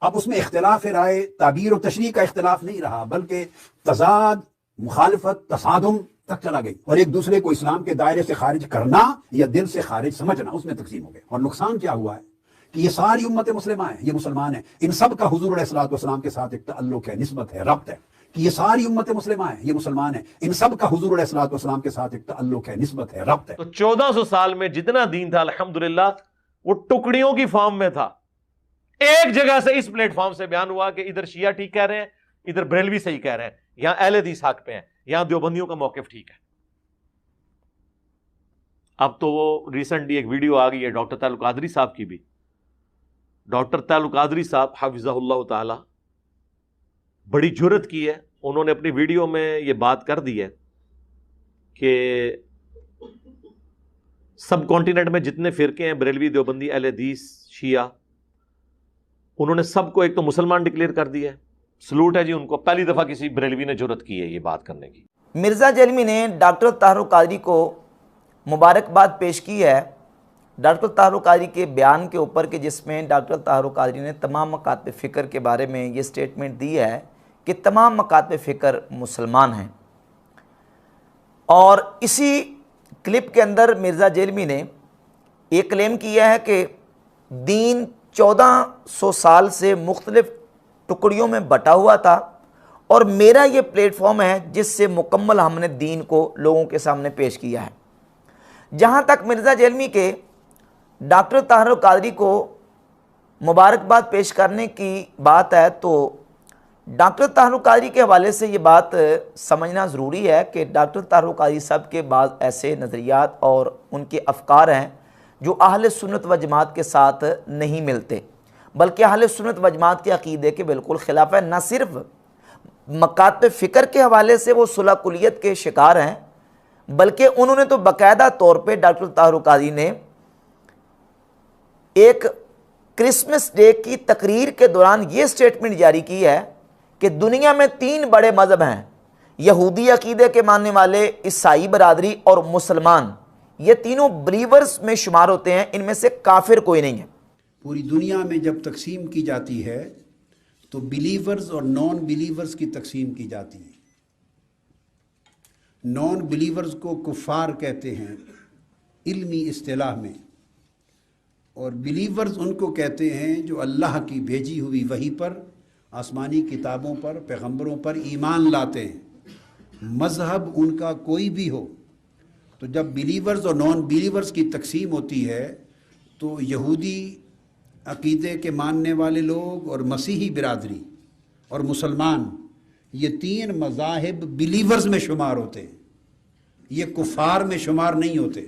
अब उसमें इख्तिलाफ राय ताबीर और तशरीह का इख्तिलाफ नहीं रहा, बल्कि तजाद, मुखालफत, तसादुम तक चला गई, और एक दूसरे को इस्लाम के दायरे से खारिज करना या दिल से खारिज समझना, उसमें तकसीम हो गए। और नुकसान क्या हुआ है कि ये सारी उम्मत मुस्लिमा है, ये मुसलमान है, इन सब का हुजूर अलैहिस्सलातु वस्सलाम के साथ एक ताल्लुक है, निस्बत है, रब्त है। कि ये सारी उम्मत मुस्लिमा है, ये मुसलमान है, इन सब का हुजूर अलैहिस्सलातु वस्सलाम के साथ एक ताल्लुक है, निस्बत है, रब्त है। तो 1400 साल में जितना दीन था अल्हम्दुलिल्लाह वो टुकड़ियों की फॉर्म में था। एक जगह से इस प्लेटफॉर्म से बयान हुआ कि इधर शिया ठीक कह रहे हैं, इधर बरेलवी सही कह रहे हैं, यहां अहले हदीस हक पे हैं, यहां देवबंदियों का मौकिफ ठीक है। अब तो वो रिसेंटली एक वीडियो आ गई है डॉक्टर तालुक कादरी साहब की भी। डॉक्टर तालुक कादरी साहब हाफिज़हुल्लाह ताला बड़ी जुर्रत की है, उन्होंने अपनी वीडियो में ये बात कर दी है कि सब कॉन्टिनेंट में जितने फिरके हैं, बरेलवी, देवबंदी, अहले हदीस, शिया, उन्होंने सबको एक तो मुसलमान डिक्लेयर कर दिया है। सलूट है जी उनको, पहली दफा किसी बरेलवी ने जुर्रत की है ये बात करने की। मिर्ज़ा जेलमी ने डॉक्टर ताहरुक कादरी को मुबारकबाद पेश की है डॉक्टर ताहरुक कादरी के बयान के ऊपर, कि जिसमें डॉक्टर ताहरुक कादरी ने तमाम मकातब फ़िक्र के बारे में ये स्टेटमेंट दी है कि तमाम मकातब फ़िक्र मुसलमान हैं। और इसी क्लिप के अंदर मिर्ज़ा जेलमी ने एक क्लेम किया है कि दीन 1400 साल से मुख्तलिफ टुकड़ियों में बटा हुआ था, और मेरा ये प्लेटफॉर्म है जिससे मुकम्मल हमने दीन को लोगों के सामने पेश किया है। जहाँ तक मिर्ज़ा जेलमी के डॉक्टर ताहरुक कादरी को मुबारकबाद पेश करने की बात है, तो डॉक्टर ताहरुक कादरी के हवाले से ये बात समझना ज़रूरी है कि डॉक्टर ताहरुक कादरी साहब के बाद ऐसे नज़रियात और उनके अफ़कार हैं जो अहले सुन्नत व जमात के साथ नहीं मिलते, बल्कि अहले सुन्नत व जमात के अक़ीदे के बिल्कुल ख़िलाफ़ है। न सिर्फ मकातब फ़िक्र के हवाले से वो सुलह कुलियत के शिकार हैं, बल्कि उन्होंने तो बाकायदा तौर पे डॉक्टर ताहरुक कादरी ने एक क्रिसमस डे की तकरीर के दौरान ये स्टेटमेंट जारी की है कि दुनिया में 3 बड़े मज़हब हैं, यहूदी अक़ीदे के मानने वाले, ईसाई बरादरी और मुसलमान। ये तीनों बिलीवर्स में शुमार होते हैं, इनमें से काफिर कोई नहीं है। पूरी दुनिया में जब तकसीम की जाती है तो बिलीवर्स और नॉन बिलीवर्स की तकसीम की जाती है। नॉन बिलीवर्स को कुफ़ार कहते हैं इल्मी इस्तिलाह में, और बिलीवर्स उनको कहते हैं जो अल्लाह की भेजी हुई वही पर, आसमानी किताबों पर, पैगंबरों पर ईमान लाते हैं, मज़हब उनका कोई भी हो। तो जब बिलीवर्स और नॉन बिलीवर्स की तकसीम होती है तो यहूदी अक़ीदे के मानने वाले लोग और मसीही बिरादरी और मुसलमान, ये 3 मज़ाहिब बिलीवर्स में शुमार होते हैं, ये कुफ़ार में शुमार नहीं होते।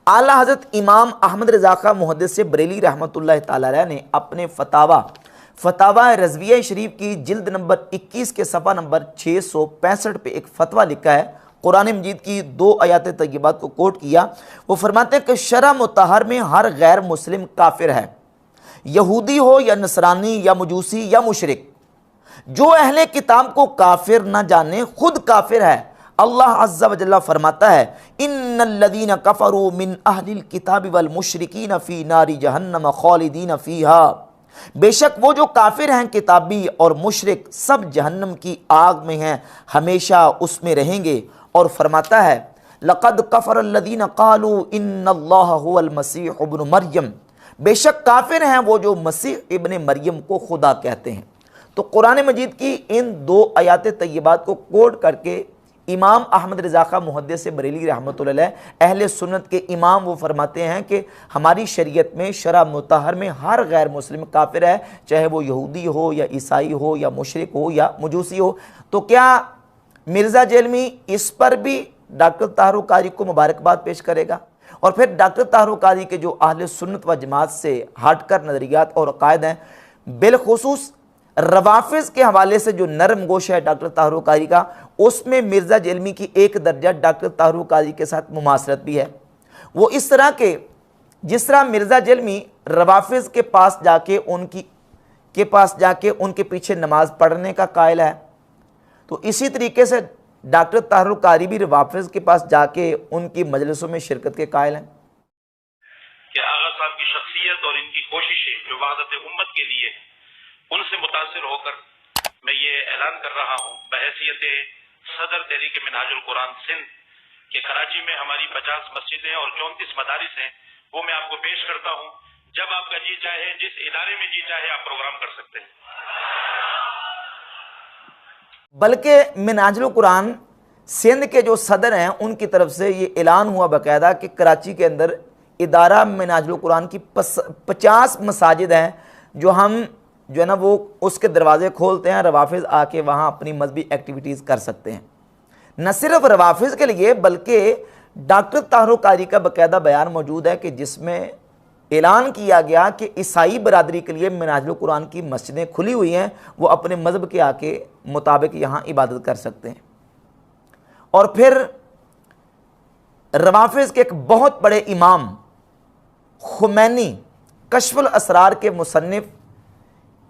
आला हज़रत इमाम अहमद रज़ा खां मुहद्दिस बरेली रहमतुल्लाह ताला अलैह ने अपने फतावा रज़विया शरीफ की जिल्द नंबर 21 के सफ़ा नंबर 665 पे एक फ़तवा लिखा है। कुरान मजीद की 2 आयात तय्यबात को कोट किया। वो फरमाते हैं कि शरअ मुतहर में हर गैर मुस्लिम काफिर है, यहूदी हो या नसरानी या मजूसी या मुशरिक। जो अहले किताब को काफिर न जाने खुद काफिर है। अल्लाह अज़्ज़ा व जल्ला फरमाता है, इन्नल्लज़ीना कफ़रू मिन अहलिल किताबि वल मुशरिकीन फ़ी नारि जहन्नम खालिदीन फ़ीहा। बेशक वो जो काफिर हैं किताबी और मुशरिक सब जहन्नम की आग में हैं, हमेशा उसमें रहेंगे। और फरमाता है, लक़द कफ़रल्लज़ीना क़ालू इन्नल्लाह हुवल मसीह इब्नु मरियम। बेशक काफिर हैं वो जो मसीह इब्न मरियम को खुदा कहते हैं। तो कुरान मजीद की इन 2 आयात तय्यबात को कोट करके इमाम अहमद रज़ा खां मुहद्दिस बरेली रहमतुल्लाह अलैह अहले सुन्नत के इमाम वो फरमाते हैं कि हमारी शरीयत में शरअ मुतहर में हर गैर मुस्लिम काफिर है, चाहे वो यहूदी हो या ईसाई हो या मुशरिक हो या मजूसी हो। तो क्या मिर्ज़ा जेलमी इस पर भी डॉक्टर ताहरुक कादरी को मुबारकबाद पेश करेगा? और फिर डॉक्टर ताहरुक कादरी के जो अहले सुन्नत व जमात से हटकर नज़रियात और अक़ायद हैं, बिलखुसूस रवाफिज़ के हवाले से जो नरम गोश है डॉक्टर ताहरुक कादरी का, उसमें मिर्ज़ा जेलमी की एक दर्जा डॉक्टर ताहरुक कादरी के साथ मुमासरत भी है। वो इस तरह के, जिस तरह मिर्ज़ा जेलमी रवाफिज़ के पास जाके उनके पीछे नमाज पढ़ने का कायल है, तो इसी तरीके से डॉक्टर ताहरुक कादरी भी रवाफिज़ के पास जाके उनकी मजलिसों में शिरकत के कायल हैं। कि आगा साहब की शख्सियत और इनकी कोशिशें जो वहादत उम्मत के लिए है, उनसे मुतासिर होकर मैं ये ऐलान कर रहा हूँ बहैसियत सदर तहरीक मिनहाजुल कुरान सिंध कि कराची में हमारी 50 मस्जिदें और 34 मदारिस हैं, वो मैं आपको पेश करता हूँ। जब आपका जी चाहे, जिस इदारे में जी चाहे, आप प्रोग्राम कर सकते हैं। बल्कि मिनहाजुल कुरान सिंध के जो सदर हैं उनकी तरफ से ये ऐलान हुआ बाकायदा कि कराची के अंदर इदारा मिनहाजुल कुरान की 50 मसाजिद हैं जो हम जो है ना वो उसके दरवाज़े खोलते हैं, रवाफिज़ आके वहाँ अपनी मजहबी एक्टिविटीज़ कर सकते हैं। न सिर्फ रवाफिज़ के लिए बल्कि डॉक्टर ताहरुक क़ादरी का बाकायदा बयान मौजूद है कि जिसमें ऐलान किया गया कि ईसाई बरादरी के लिए मिनहाजुल कुरान की मस्जिदें खुली हुई हैं, वो अपने मज़हब के आके मुताबिक यहाँ इबादत कर सकते हैं। और फिर रवाफिज़ के एक बहुत बड़े इमाम खुमैनी कश्फुल असरार के मुसन्निफ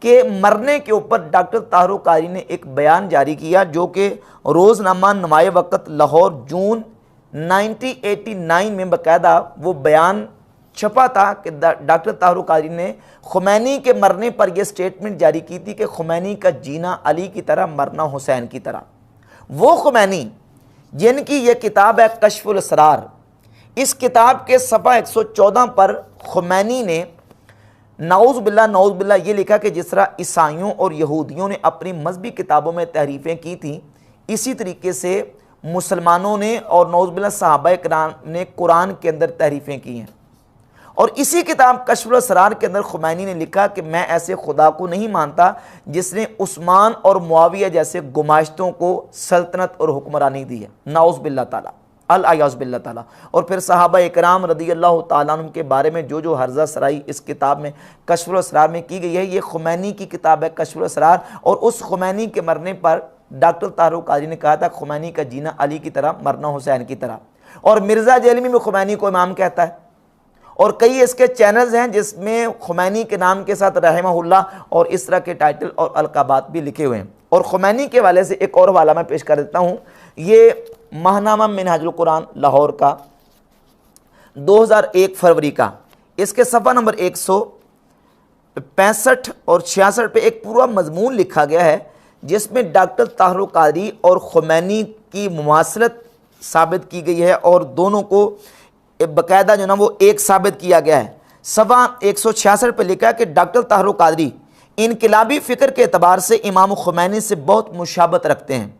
के मरने के ऊपर डॉक्टर ताहरुक क़ादरी ने एक बयान जारी किया जो कि रोज़नामा नुमाए वक़्त लाहौर जून 1989 में बाकायदा वो बयान छपा था कि डॉक्टर ताहरुक क़ादरी ने खुमैनी के मरने पर यह स्टेटमेंट जारी की थी कि खुमैनी का जीना अली की तरह, मरना हुसैन की तरह। वो खुमैनी जिनकी यह किताब है कश्फुल असरार, इस किताब के सफ़ा 114 पर खुमैनी ने नाउज़ बिल्ला ये लिखा कि जिस तरह ईसाइयों और यहूदियों ने अपनी मजहबी किताबों में तहरीफ़ें की थी, इसी तरीके से मुसलमानों ने और नाउज़ बिल्ला सहाबा किराम ने कुरान के अंदर तहरीफ़ें की हैं। और इसी किताब कश्फुल असरार के अंदर खुमैनी ने लिखा कि मैं ऐसे खुदा को नहीं मानता जिसने उस्मान और मुआविया जैसे गुमाश्तों को सल्तनत और हुक्मरानी दी है, नाउज़ बिल्ला ताला अल-अयाज़ बिल्ला ताला। और फिर सहाबा इकराम रदियल्लाहु ताला अन्हुम के बारे में जो हर्जा सराई इस किताब में कश्फुल असरार में की गई है, ये खुमैनी की किताब है कश्फुल असरार। और उस खुमैनी के मरने पर डॉक्टर ताहरुक क़ादरी ने कहा था खुमैनी का जीना अली की तरह, मरना हुसैन की तरह। और मिर्ज़ा जेलमी में खुमैनी को इमाम कहता है और कई इसके चैनल्स हैं जिसमें खुमैनी के नाम के साथ रहमहुल्लाह और इस तरह के टाइटल और अलकाबात भी लिखे हुए हैं। और खुमैनी के वाले से एक और हवाला मैं पेश कर देता हूँ, ये महनामा मिनहाजुल कुरान लाहौर का 2001 फरवरी का, इसके सफ़ा नंबर 165 और 66 पे एक पूरा मजमून लिखा गया है जिसमें डॉक्टर ताहरुक क़ादरी और खुमैनी की मुमासलत साबित की गई है और दोनों को बाकायदा जो ना वो एक साबित किया गया है। सफ़ा 166 पे लिखा है कि डॉक्टर ताहरुक क़ादरी इनकलाबी फ़िक्र के एतबार से इमाम खुमैनी से बहुत मुशाबत रखते हैं।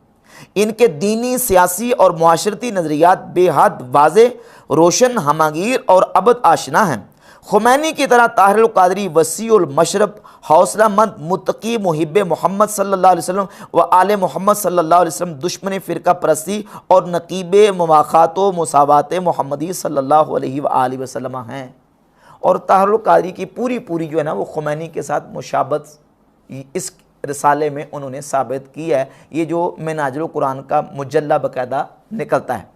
इनके दीनी, सियासी और मुआशरती नज़रियात बेहद वाज़े, रोशन, हमागीर और अबद आशना हैं। खुमैनी की तरह ताहरुक क़ादरी वसीउल मशरब, हौसलामंद, मुत्तकी, मुहिब मोहम्मद सल्लल्लाहु अलैहि वसल्लम व आले मोहम्मद सल्लल्लाहु अलैहि वसल्लम, दुश्मन फ़िरका परस्ती और नकीब मुवाख़ात व मुसावात मोहम्मदी सल्लल्लाहु अलैहि वसल्लम हैं। और ताहरुक क़ादरी की पूरी जो है ना वो खुमैनी के साथ मुशाबत इस रिसाले में उन्होंने साबित की है। ये जो मिनहाजुल कुरान का मुजल्ला बाकायदा निकलता है।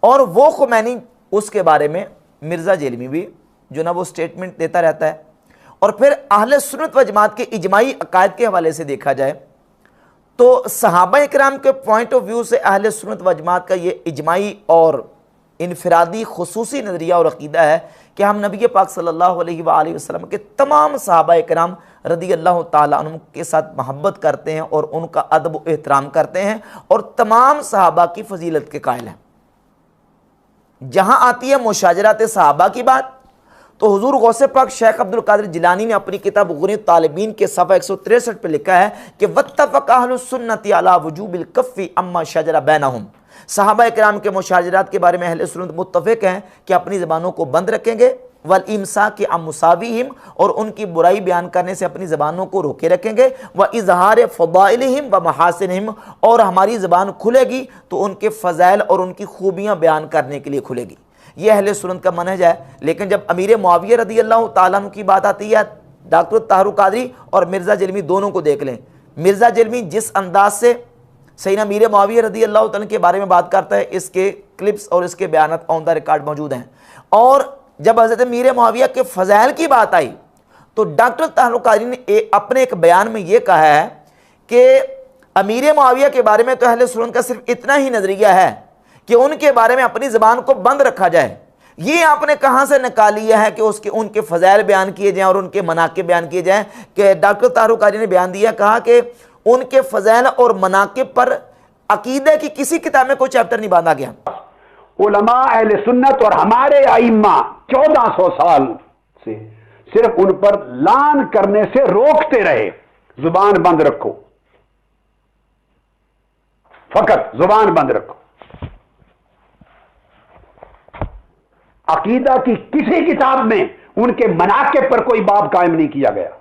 और वो खुमैनी, उसके बारे में मिर्ज़ा जेलमी भी जो ना वो स्टेटमेंट देता रहता है। और फिर अहले सुन्नत व जमात के इजमाई अकायद के हवाले से देखा जाए तो सहाबा इकराम के पॉइंट ऑफ व्यू से अहले सुन्नत व जमात का ये इजमाई और इनफरादी खुसूसी नज़रिया और अक़ीदा है कि हम नबी पाक सल्लल्लाहु अलैहि वसल्लम के तमाम सहाबा इकराम रदियल्लाहु ताला अन्हुम के साथ मोहब्बत करते हैं और उनका अदब व एहतराम करते हैं और तमाम सहाबा की फजीलत के कायल हैं। जहाँ आती है मुशाजरात सहाबा की बात तो हुजूर गौसे पाक शेख अब्दुल कादिर जिलानी ने अपनी किताब गुनियत तालिबीन के सफ़ा 163 पे लिखा है कि वत्तफ़क़ अहलुस सुन्नति अला वुजूबिल कफ़्फ़ि अम्मा शजरा बैनहुम। सहाबा इकराम के मुशाजरात के बारे में अहले सुन्नत मुत्तफ़िक़ हैं कि अपनी ज़बानों को बंद रखेंगे, वल इमसाक अन मुसाविहिम, और उनकी बुराई बयान करने से अपनी ज़बानों को रोके रखेंगे, व इज़हार फ़दाइलिहिम व महासिनहिम, और हमारी ज़बान खुलेगी तो उनके फ़ज़ाइल और उनकी खूबियाँ बयान करने के लिए खुलेगी। ये अहले सुन्नत का मनहज है। लेकिन जब अमीर मुआविया रदियल्लाहु ताला अन्हु की बात आती है, डॉक्टर ताहरुक क़ादरी और मिर्ज़ा जेलमी दोनों को देख लें। मिर्ज़ा जेलमी जिस अंदाज से सैयदना अमीर मुआविया रदियल्लाहु ताला के बारे में बात करता है, इसके क्लिप्स और इसके बयान ऑन द रिकॉर्ड मौजूद हैं। और जब हज़रत अमीर मुआविया के फ़ज़ाइल की बात आई तो डॉक्टर ताहरुक क़ादरी ने अपने एक बयान में ये कहा है कि अमीर मुआविया के बारे में तो अहले सुन्नत का सिर्फ इतना ही नज़रिया है कि उनके बारे में अपनी ज़बान को बंद रखा जाए, ये आपने कहां से निकाल लिया है कि उसके उनके फजाइल बयान किए जाएं और उनके मनाकिब बयान किए जाएं? कि डॉक्टर तारुक क़ादरी ने बयान दिया, कहा कि उनके फजाइल और मनाकिब पर अकीदे की किसी किताब में कोई चैप्टर नहीं बांधा गया। उलमा अहले सुन्नत और हमारे आइम्मा 1400 साल से सिर्फ उन पर लान करने से रोकते रहे, जुबान बंद रखो, फकत जुबान बंद रखो। अकीदा की किसी किताब में उनके मनाकिब पर कोई बाब कायम नहीं किया गया।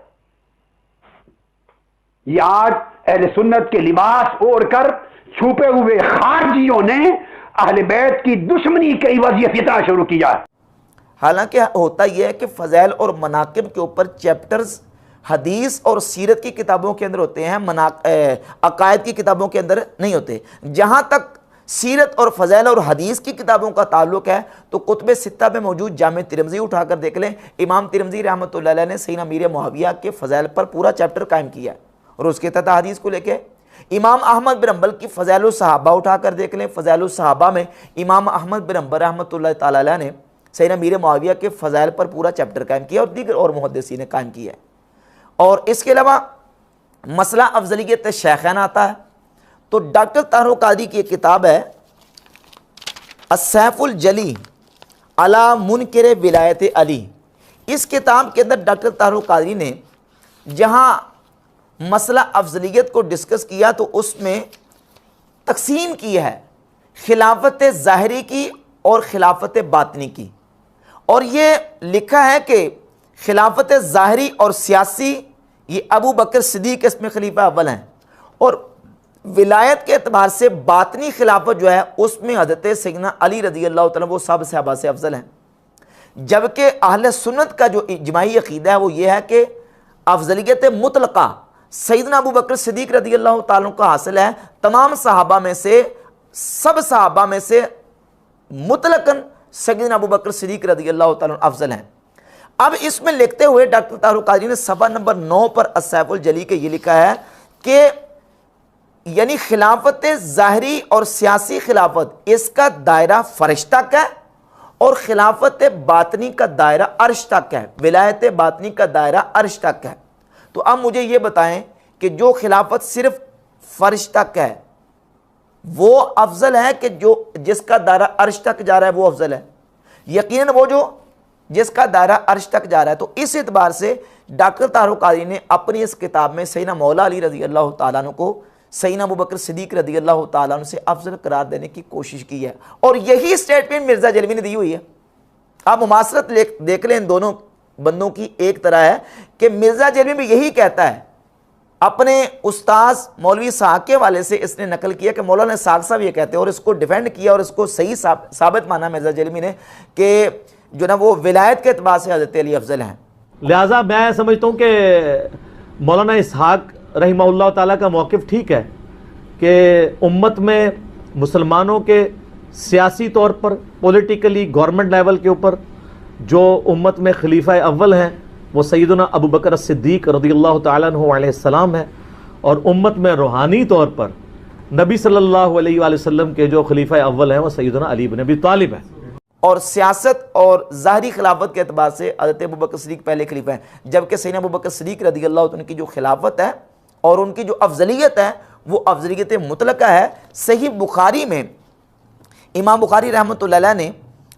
ये आज अहले सुन्नत के लिबास ओढ़कर छुपे हुए खारजियों ने अहले बैत की दुश्मनी के एवज ये फितना शुरू किया है। हालांकि होता यह है कि फजाइल और मनाकिब के ऊपर चैप्टर्स हदीस और सीरत की किताबों के अंदर होते हैं, अकायद की किताबों के अंदर नहीं होते। जहां तक सीरत और फजाइल और हदीस की किताबों का ताल्लुक है तो कुतुब सित्ता में मौजूद जामे तिरमिज़ी उठाकर देख लें। इमाम तिरमिज़ी रहमतुल्लाह अलैह ने सैयदना अमीर मुआविया के फजाइल पर पूरा चैप्टर कायम किया है और उसके तहत हदीस को लेके इमाम अहमद बिन हंबल की फ़ज़ाइल सहाबा उठाकर देख लें। फ़ज़ाइल सहाबा में इमाम अहमद बिन हंबल रहमतुल्लाह ताला अलैह ने सैयदना अमीर मुआविया के फ़ज़ाइल पर पूरा चैप्टर कायम किया और दीगर और मुहद्दिसीन ने कायम किया है। और इसके अलावा मसला अफजलियत शैख़ैन आता है तो डॉक्टर तारुक क़ादरी की एक किताब है अस्सैफ़ुल जली अला मुनकिर विलायत अली। इस किताब के अंदर डॉक्टर तारुक क़ादरी ने जहाँ मसला अफजलियत को डिस्कस किया तो उसमें तकसीम की है खिलाफत ज़ाहिरी की और खिलाफत बातनी की। और ये लिखा है कि खिलाफत ज़ाहिरी और सियासी ये अबू बकर सिद्दीक़ इसमें खलीफा अव्वल हैं और विलायत के एतबार से बातनी खिलाफत जो है उसमें हज़रत सैयदना अली रज़ी अल्लाह तआला वो सब सहाबा से अफजल हैं। जबकि अहले सुन्नत का जो इजमाई अक़ीदा है वो ये है कि अफजलियत मुतलक़ा सैयदना अबू बकर सिद्दीक़ रज़ी अल्लाह तआला का हासिल है। तमाम सहाबा में से सब सहाबा में से मुतलकन सैयदना अबू बकर सिद्दीक़ रज़ी अल्लाह तआला अफजल हैं। अब इसमें लिखते हुए डॉक्टर तारुक क़ादरी ने सफ़ा नंबर 9 पर अस्सैफ़ुल जली के ये लिखा है कि यानी खिलाफत ज़ाहिरी और सियासी खिलाफत इसका दायरा फ़र्श तक है और खिलाफत बातनी का दायरा अर्श तक है, विलायत बातनी का दायरा अर्श तक है। तो अब मुझे ये बताएं कि जो खिलाफत सिर्फ फ़र्श तक है वो अफजल है कि जो जिसका दायरा अर्श तक जा रहा है वो अफजल है? यकीनन वो जो जिसका दायरा अर्श तक जा रहा है। तो इस एतबार से डॉक्टर तारुक क़ादरी ने अपनी इस किताब में सैयदना मौला अली रज़ी अल्लाह तआला अन्हु को सैयदना अबू बकर सिद्दीक़ रज़ी अल्लाह तआला अन्हु से अफजल करार देने की कोशिश की है और यही स्टेटमेंट मिर्ज़ा जलवी ने दी हुई है। आप मुमासरत देख लें इन दोनों बंदों की एक तरह है कि मिर्ज़ा जलवी भी यही कहता है। अपने उस्ताद मौलवी साहब के वाले से इसने नकल किया कि मौलाना साहब साहब ये कहते हैं और इसको डिफेंड किया और इसको सही साबित माना मिर्ज़ा जलवी ने कि जो ना वो विलायत के एतबार से हज़रत अली अफजल हैं। लिहाजा मैं समझता हूँ कि मौलाना इसहाक रहिमहुल्लाह ताला का मौक़िफ़ ठीक है कि उम्मत में मुसलमानों के सियासी तौर पर पॉलिटिकली गवर्नमेंट लेवल के ऊपर जो उम्मत में खलीफा अव्वल हैं वो सैयदना अबू बकर सिद्दीक़ रज़ियल्लाहु ताला अन्हु अलैहिस्सलाम है और उम्मत में रूहानी तौर पर नबी सल्लल्लाहु अलैहि वसल्लम के जो खलीफा अव्वल हैं वो सैयदना अली इब्न अबी तालिब है। और सियासत और ज़ाहिरी खिलाफत के एतबार से हज़रत अबू बकर सिद्दीक़ पहले खलीफा हैं, जबकि सैयदना अबू बकर सिद्दीक़ रज़ियल्लाहु अन्हु की जो खिलाफत है और उनकी जो अफजलियत है वो अफजलियत मुतलका है। सही बुखारी में इमाम बुखारी रहमतुल्लाह अलैह ने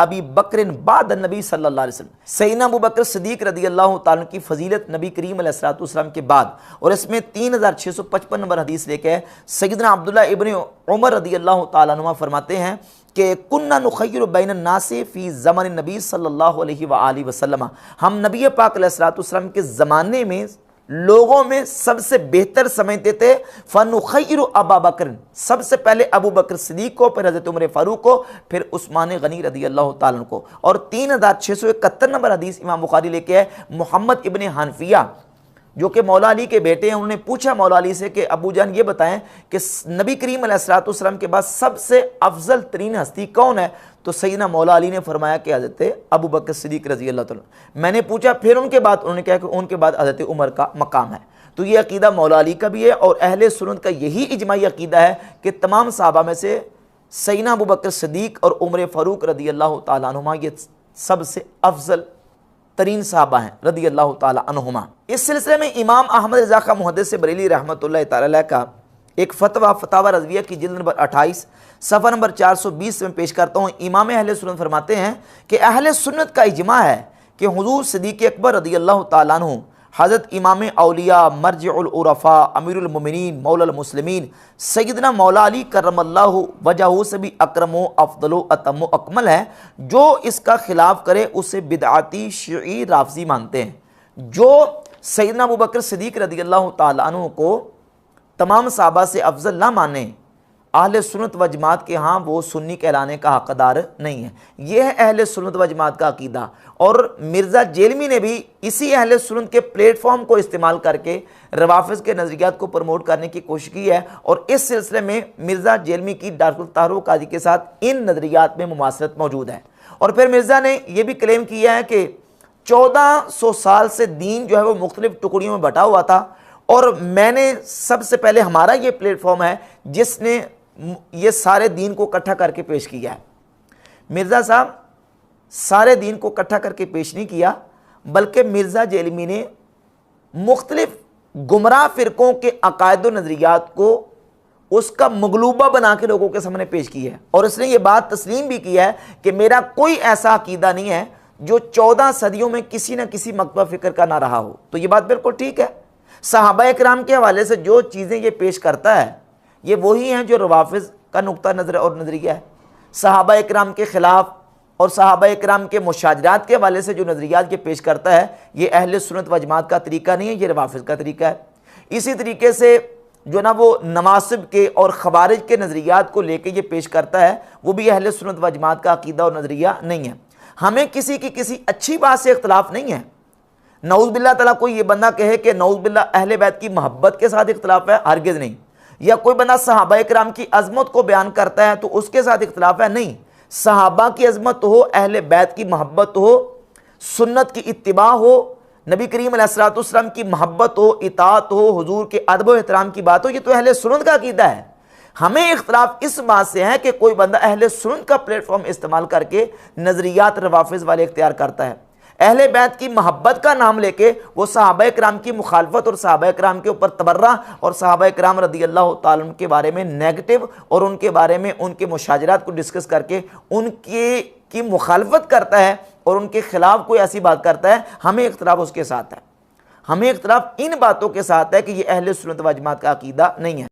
अबी बकर बाद नबी सल्लल्लाहु अलैहि वसल्लम, सैयदना अबू बकर सिद्दीक़ रज़ियल्लाहु ताला की फजीलत नबी करीम अलैहिस्सलातु वस्सलाम के बाद। और इसमें 3655 नंबर हदीस लेके है सैयदना अब्दुल्लाह इब्न उमर रज़ियल्लाहु ताला अन्हुमा फरमाते हैं कि कुन्ना नुखय्यिरु बैन नासी फ़ी ज़मानिन नबी सल्लल्लाहु अलैहि व आलिहि वसल्लम, हम नबी पाक अलैहिस्सलातु वस्सलाम के ज़माने में लोगों में सबसे बेहतर समझते थे फ़नुखय्यिरु अबा बकर, सबसे पहले अबू बकर सिद्दीक़ को, फिर हज़रत उमर फ़ारूक को, फिर उस्मान गनी रज़ियल्लाहु ताला अन्हु को। और 3671 नंबर हदीस इमाम बुखारी लेके है मोहम्मद इब्न हनफिया जो कि मौला अली के बेटे हैं। उन्होंने पूछा मौला अली से कि अबू जान ये बताएं कि नबी करीम अलैहिस्सलातु वस्सलाम के बाद सबसे अफजल तरीन हस्ती कौन है? तो सैयदना मौला अली ने फरमाया कि हज़रत अबू बकर सिद्दीक़ रज़ी अल्लाह तआला। मैंने पूछा फिर उनके बाद, उन्होंने कहा कि उनके बाद हज़रत उमर का मकाम है। तो ये अकीदा मौला अली का भी है और अहले सुन्नत का यही इजमाई अकीदा है कि तमाम सहाबा में से सैयदना अबू बकर सिद्दीक और उमर फ़ारूक रदी अल्लाह ताला अन्हुमा ये सबसे अफजल तरीन साहबा हैं रदी अल्लाह ताला अन्हुमा। इस सिलसिले में इमाम अहमद रज़ा खां मुहद्दिस बरेली रहमतुल्लाह ताला का एक फतवा फतावा रज़विया की जिल्द नंबर 28 सफ़ा नंबर 420 में पेश करता हूँ। इमाम अहले सुन्नत फरमाते हैं कि अहले सुन्नत का इजमा है कि हुज़ूर सिद्दीक़ अकबर रदी अल्लाह ताला अन्हु, हज़रत इमाम औलिया मरजिउल उरफ़ा अमीरुल मोमिनीन मौलल मुस्लिमीन सैयदना मौला अली करमल्लाहु वजहू से भी अकरमो अफ़दलो अतमो अकमल है। जो इसका खिलाफ करे उसे बिदअती शिई राफ़ज़ी मानते हैं। जो सैयदना अबू बकर सिद्दीक़ रदी अल्लाह ताला अन्हु को तमाम सहाबा से अफजल ना माने, अहले सुन्नत व जमात के यहाँ वो सुन्नी कहलाने का हक़दार नहीं है। यह है अहले सुन्नत व जमात का अकीदा। और मिर्ज़ा जेलमी ने भी इसी अहले सुन्नत के प्लेटफॉर्म को इस्तेमाल करके रवाफ़िज़ के नज़रियात को प्रमोट करने की कोशिश की है। और इस सिलसिले में मिर्ज़ा जेलमी की दारुल तारुक़ काजी के साथ इन नज़रियात में मुमासलत मौजूद है। और फिर मिर्ज़ा ने यह भी क्लेम किया है कि 1400 साल से दीन जो है वो मुख्तलिफ टुकड़ियों में बटा हुआ था, और मैंने सबसे पहले, हमारा ये प्लेटफॉर्म है जिसने ये सारे दीन को इकट्ठा करके पेश किया है। मिर्ज़ा साहब सारे दीन को इकट्ठा करके पेश नहीं किया, बल्कि मिर्ज़ा जेलमी ने मुख्तलिफ गुमराह फ़िरक़ों के अकायद व नज़रियात को उसका मगलूबा बना के लोगों के सामने पेश की है। और इसने ये बात तस्लीम भी किया है कि मेरा कोई ऐसा अकीदा नहीं है जो 14 सदियों में किसी न किसी मकतबा फ़िक्र का ना रहा हो। तो ये बात बिल्कुल ठीक है। सहाबा इकराम के हवाले से जो चीज़ें ये पेश करता है ये वही हैं जो रवाफ़िज़ का नुक्ता नज़र और नज़रिया है। सहाबा इकराम के ख़िलाफ़ और सहाबा इकराम के मुशाजरात के हवाले से जो नज़रियात ये पेश करता है ये अहले सुन्नत व जमात का तरीका नहीं है, ये रवाफ़िज़ का तरीका है। इसी तरीके से जो ना वो नवासिब के और ख़वारिज के नज़रियात को लेके ये पेश करता है वो भी अहले सुन्नत व जमात का अकीदा और नज़रिया नहीं है। हमें किसी की किसी अच्छी बात से इख्तलाफ नहीं है। नऊज़ बिल्लाह ताला कोई ये बंदा कहे कि नऊज़ बिल्लाह अहले बैत की मोहब्बत के साथ इख्तलाफ है, हरगिज़ नहीं। या कोई बंदा सहाबा इकराम की अज़मत को बयान करता है तो उसके साथ इख्तलाफ है, नहीं। सहाबा की अज़मत हो, अहले बैत की मोहब्बत हो, सुन्नत की इत्तिबा हो, नबी करीम अलैहिस्सलातु वस्सलाम की मोहब्बत हो, इताअत हो, हुजूर के अदब व एहतराम की बात हो, ये तो अहले सुन्नत का अकीदा है। हमें इख्तलाफ इस बात से है कि कोई बंदा अहले सुन्नत का प्लेटफॉर्म इस्तेमाल करके नज़रियात रवाफ़िज़ वाले इख्तियार करता है। अहले बैत की मोहब्बत का नाम लेके वो सहाबा इकराम की मुखालफत और सहाबा इकराम के ऊपर तबर्रा और सहाबा इकराम रदी अल्लाह ताला अन्हुम के बारे में नेगेटिव और उनके बारे में उनके मुशाजरात को डिस्कस करके उनके की मुखालफत करता है और उनके खिलाफ कोई ऐसी बात करता है। हमें इख्तलाफ उसके साथ है, हमें इख्तलाफ इन बातों के साथ है कि ये अहले सुन्नत व जमात का अकीदा नहीं है।